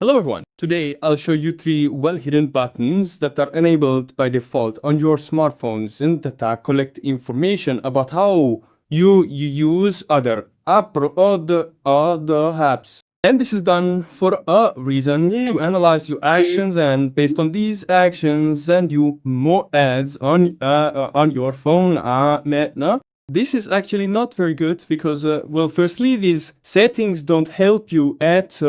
Hello everyone, today I'll show you 3 well-hidden buttons that are enabled by default on your smartphones and that collect information about how you use other apps. And this is done for a reason, to analyze your actions, and based on these actions send you more ads on your phone. No? This is actually not very good because, well, firstly, these settings don't help you at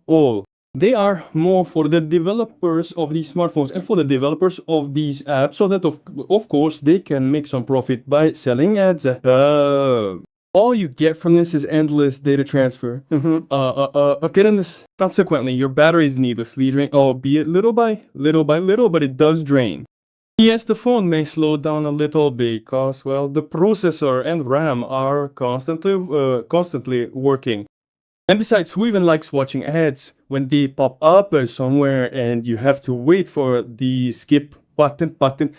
all. They are more for the developers of these smartphones and for the developers of these apps, so that of course they can make some profit by selling ads. All you get from this is endless data transfer. Consequently, your battery is needlessly drained, albeit little by little, but it does drain. Yes, the phone may slow down a little because, well, the processor and RAM are constantly working. And besides, who even likes watching ads when they pop up somewhere and you have to wait for the skip button?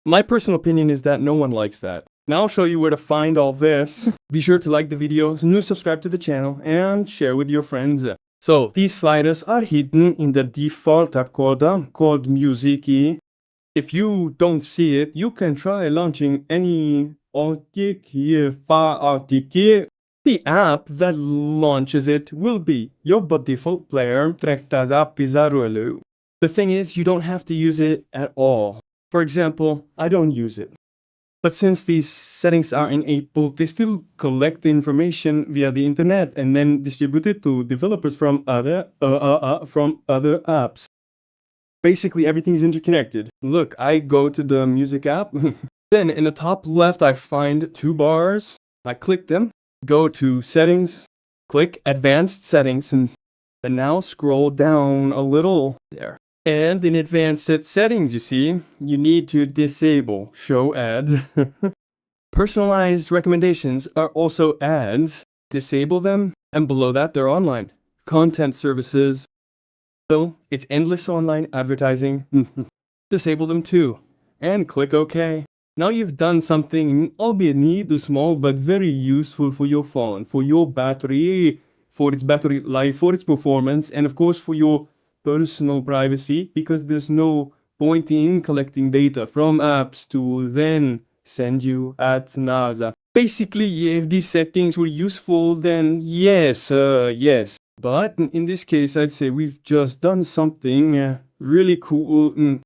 My personal opinion is that no one likes that. Now I'll show you where to find all this. Be sure to like the video, subscribe to the channel, and share with your friends. So these sliders are hidden in the default app called Music. If you don't see it, you can try launching any the app that launches it will be your default player. The thing is, you don't have to use it at all. For example, I don't use it. But since these settings are enabled, they still collect the information via the internet and then distribute it to developers from other apps. Basically, everything is interconnected. Look, I go to the music app. Then in the top left, I find 2 bars. I click them, go to settings, click advanced settings, and now scroll down a little there. And in advanced settings, you see, you need to disable show ads. Personalized recommendations are also ads. Disable them, and below that, they're online. Content services. So it's endless online advertising. Disable them too, and click OK. Now you've done something, albeit neat, small, but very useful for your phone, for your battery, for its battery life, for its performance, and of course for your personal privacy, because there's no point in collecting data from apps to then send you ads. Basically, if these settings were useful, then yes. But in this case, I'd say we've just done something really cool.